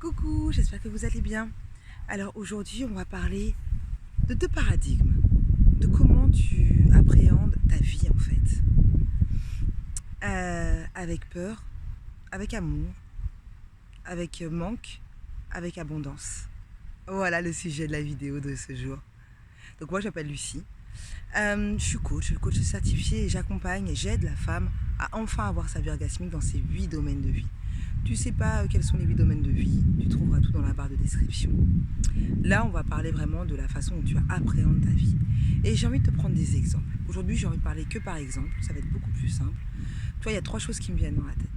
Coucou, j'espère que vous allez bien. Alors aujourd'hui, on va parler de deux paradigmes, de comment tu appréhendes ta vie en fait. Avec peur, avec amour, avec manque, avec abondance. Voilà le sujet de la vidéo de ce jour. Donc moi, je m'appelle Lucie. Je suis coach certifié et j'accompagne et j'aide la femme à enfin avoir sa vie orgasmique dans ses 8 domaines de vie. Tu sais pas quels sont les 8 domaines de vie, tu trouveras tout dans la barre de description. Là, on va parler vraiment de la façon dont tu appréhendes ta vie. Et j'ai envie de te prendre des exemples. Aujourd'hui, j'ai envie de parler que par exemple, ça va être beaucoup plus simple. Tu vois, il y a 3 choses qui me viennent dans la tête.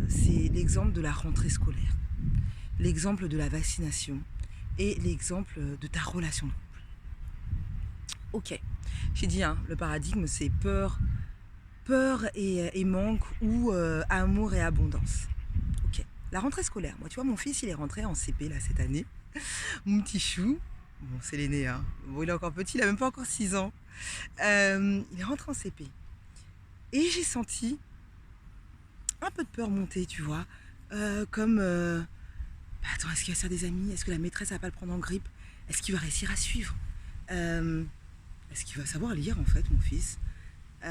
C'est l'exemple de la rentrée scolaire, l'exemple de la vaccination et l'exemple de ta relation de couple. Ok, j'ai dit, le paradigme, c'est peur et manque ou amour et abondance. Ok, la rentrée scolaire. Moi, tu vois, mon fils, il est rentré en CP là cette année. Mon petit chou, bon, c'est l'aîné, hein. Bon, il est encore petit, il a même pas encore 6 ans. Il est rentré en CP. Et j'ai senti un peu de peur monter, tu vois. Attends, est-ce qu'il va se faire des amis? Est-ce que la maîtresse va pas le prendre en grippe? Est-ce qu'il va réussir à suivre? Est-ce qu'il va savoir lire, en fait, mon fils? Tu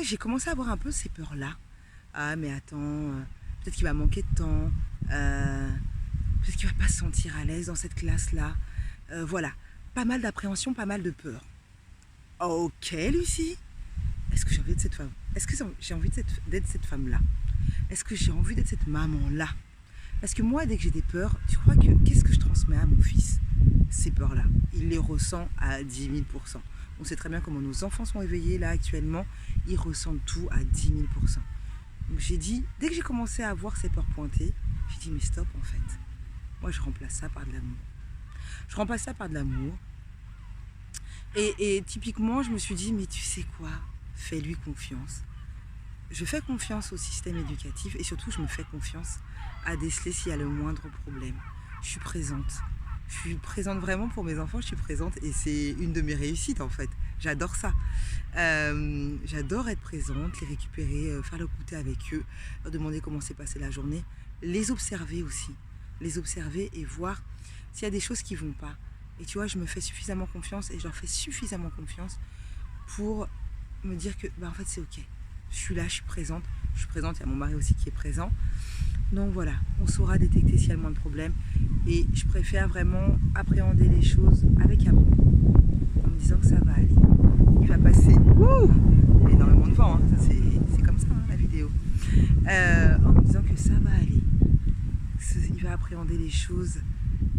vois, j'ai commencé à avoir un peu ces peurs-là. Ah, mais attends, peut-être qu'il va manquer de temps. Peut-être qu'il va pas se sentir à l'aise dans cette classe-là. Voilà, pas mal d'appréhension, pas mal de peur. Ok, Lucie. Est-ce que j'ai envie de cette femme? Est-ce que j'ai envie d'être cette femme-là? Est-ce que j'ai envie d'être cette maman-là? Parce que moi, dès que j'ai des peurs, tu crois que qu'est-ce que je transmets à mon fils? Ces peurs-là, il les ressent à 10 000%. On sait très bien comment nos enfants sont éveillés là actuellement. Ils ressentent tout à 10 000%. Donc j'ai dit, dès que j'ai commencé à avoir ces peurs pointées, j'ai dit mais stop en fait. Moi je remplace ça par de l'amour. Je remplace ça par de l'amour. Et typiquement, je me suis dit, mais tu sais quoi? Fais-lui confiance. Je fais confiance au système éducatif et surtout, je me fais confiance à déceler s'il y a le moindre problème. Je suis présente. Je suis présente vraiment pour mes enfants, je suis présente et c'est une de mes réussites en fait. J'adore ça. J'adore être présente, les récupérer, faire le goûter avec eux, leur demander comment s'est passée la journée, les observer aussi. Les observer et voir s'il y a des choses qui ne vont pas. Et tu vois, je me fais suffisamment confiance et je leur fais suffisamment confiance pour me dire que en fait c'est ok. Je suis là, je suis présente, il y a mon mari aussi qui est présent. Donc voilà, on saura détecter s'il y a le moins de problèmes. Et je préfère vraiment appréhender les choses avec amour, en me disant que ça va aller. Il va passer. Il y a énormément de vent, hein. Ça, c'est comme ça la vidéo. En me disant que ça va aller. Il va appréhender les choses,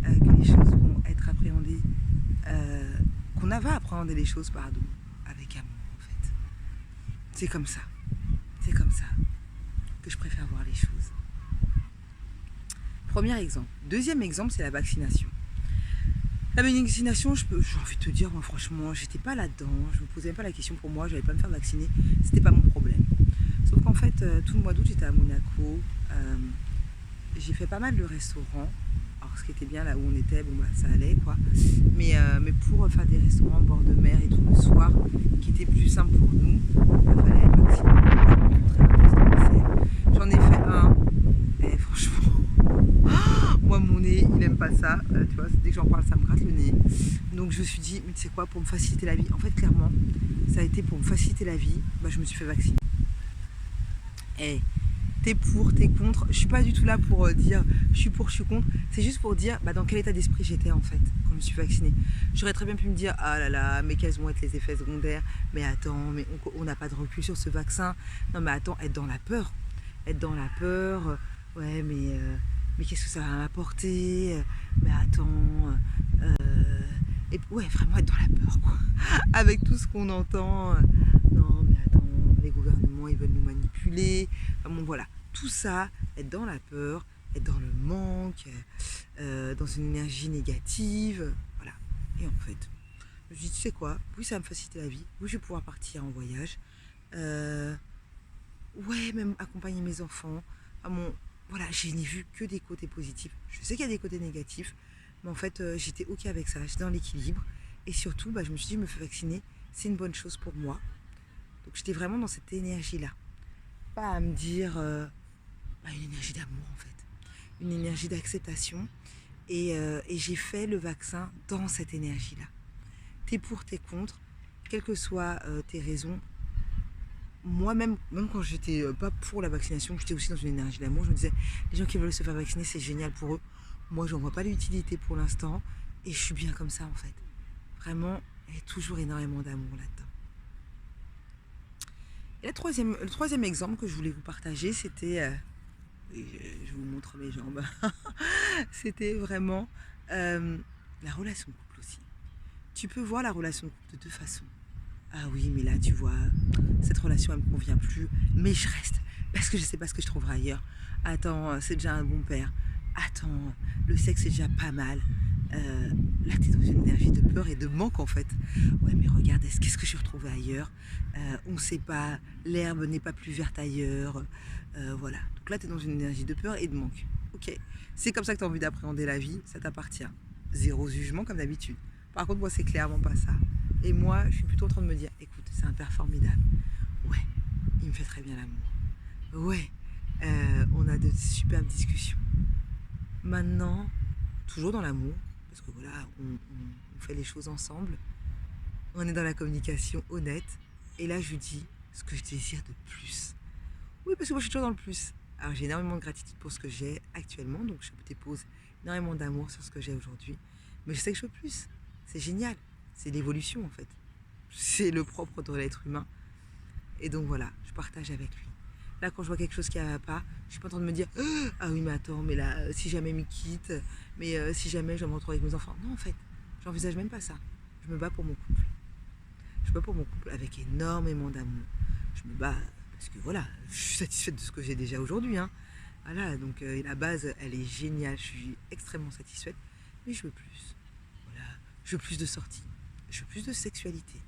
que les choses vont être appréhendées, qu'on va appréhender les choses, pardon, avec amour en fait. C'est comme ça que je préfère voir les choses. Premier exemple. Deuxième exemple, c'est la vaccination. La vaccination, j'ai envie de te dire, moi franchement, j'étais pas là-dedans, je me posais pas la question pour moi, je n'allais pas me faire vacciner, c'était pas mon problème. Sauf qu'en fait, tout le mois d'août, j'étais à Monaco, j'ai fait pas mal de restaurants. Alors ce qui était bien là où on était, ça allait quoi. Mais pour faire des restaurants au bord de mer et tout le soir, qui était plus simple pour nous, il fallait être vacciné. J'en ai fait un, et franchement, moi mon nez, il aime pas ça, tu vois, dès que j'en parle ça me gratte le nez. Donc je me suis dit, mais tu sais quoi, pour me faciliter la vie, en fait clairement, ça a été pour me faciliter la vie, je me suis fait vacciner. Et t'es pour, t'es contre, je suis pas du tout là pour dire je suis pour, je suis contre, c'est juste pour dire dans quel état d'esprit j'étais en fait quand je me suis vaccinée. J'aurais très bien pu me dire ah là là, mais quels vont être les effets secondaires, mais attends, mais on n'a pas de recul sur ce vaccin, non mais attends, être dans la peur, ouais mais qu'est-ce que ça va m'apporter, mais attends, et ouais, vraiment être dans la peur quoi, avec tout ce qu'on entend, non mais attends, les gouvernements ils veulent nous manipuler, voilà, tout ça, être dans la peur, être dans le manque, dans une énergie négative, voilà. Et en fait, je me dis, tu sais quoi, oui ça va me faciliter la vie, oui je vais pouvoir partir en voyage, ouais même accompagner mes enfants, voilà, je n'ai vu que des côtés positifs, je sais qu'il y a des côtés négatifs, mais en fait j'étais ok avec ça, j'étais dans l'équilibre, et surtout je me suis dit, je me fais vacciner, c'est une bonne chose pour moi, donc j'étais vraiment dans cette énergie là, pas à me dire une énergie d'amour en fait. une énergie d'acceptation. Et j'ai fait le vaccin dans cette énergie-là. T'es pour, t'es contre, quelles que soient tes raisons. Moi-même, même quand j'étais pas pour la vaccination, j'étais aussi dans une énergie d'amour. Je me disais, les gens qui veulent se faire vacciner, c'est génial pour eux. Moi, j'en vois pas l'utilité pour l'instant. Et je suis bien comme ça, en fait. Vraiment, il y a toujours énormément d'amour là-dedans. Et le troisième exemple que je voulais vous partager, c'était... je vous montre mes jambes. C'était vraiment la relation de couple aussi. Tu peux voir la relation de couple de deux façons. Ah oui, mais là, tu vois, cette relation, elle me convient plus, mais je reste parce que je sais pas ce que je trouverai ailleurs. Attends, c'est déjà un bon père. Attends, le sexe c'est déjà pas mal. Euh, Là, t'es dans une énergie de peur et de manque en fait. Ouais, mais regarde, qu'est-ce que je retrouve ailleurs? On ne sait pas, l'herbe n'est pas plus verte ailleurs. Voilà. Donc là, t'es dans une énergie de peur et de manque. Ok, c'est comme ça que t'as envie d'appréhender la vie, ça t'appartient. Zéro jugement comme d'habitude. Par contre, moi, c'est clairement pas ça. Et moi, je suis plutôt en train de me dire, écoute, c'est un père formidable. Ouais, il me fait très bien l'amour. Ouais, on a de superbes discussions. Maintenant, toujours dans l'amour, parce que voilà, on fait les choses ensemble. On est dans la communication honnête. Et là, je lui dis ce que je désire de plus. Oui, parce que moi, je suis toujours dans le plus. Alors, j'ai énormément de gratitude pour ce que j'ai actuellement. Donc, je dépose énormément d'amour sur ce que j'ai aujourd'hui. Mais je sais que je veux plus. C'est génial. C'est l'évolution, en fait. C'est le propre de l'être humain. Et donc voilà, je partage avec lui. Là, quand je vois quelque chose qui ne va pas, je suis pas en train de me dire ah oui, mais attends, mais là, si jamais il me quitte, mais si jamais je dois me retrouver avec mes enfants. Non, en fait, j'envisage même pas ça. Je me bats pour mon couple. Je me bats pour mon couple avec énormément d'amour. Je me bats parce que voilà, je suis satisfaite de ce que j'ai déjà aujourd'hui. Hein. Voilà, donc la base, elle est géniale. Je suis extrêmement satisfaite. Mais je veux plus. Voilà, je veux plus de sorties. Je veux plus de sexualité.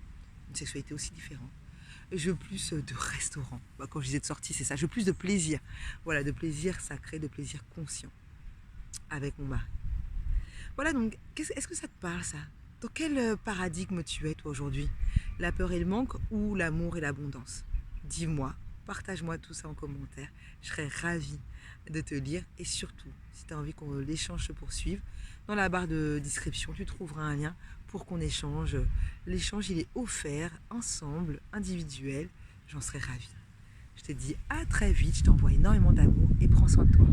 Une sexualité aussi différente. Je veux plus de restaurants. Bah, quand je disais de sortie, c'est ça. Je veux plus de plaisir. Voilà, de plaisir sacré, de plaisir conscient avec mon mari. Voilà, donc, est-ce que ça te parle, ça? Dans quel paradigme tu es, toi, aujourd'hui? La peur et le manque ou l'amour et l'abondance? Dis-moi, partage-moi tout ça en commentaire. Je serais ravie de te lire. Et surtout, si tu as envie que l'échange se poursuive, dans la barre de description, tu trouveras un lien pour qu'on échange. L'échange, il est offert, ensemble, individuel. J'en serais ravie. Je te dis à très vite, je t'envoie énormément d'amour et prends soin de toi.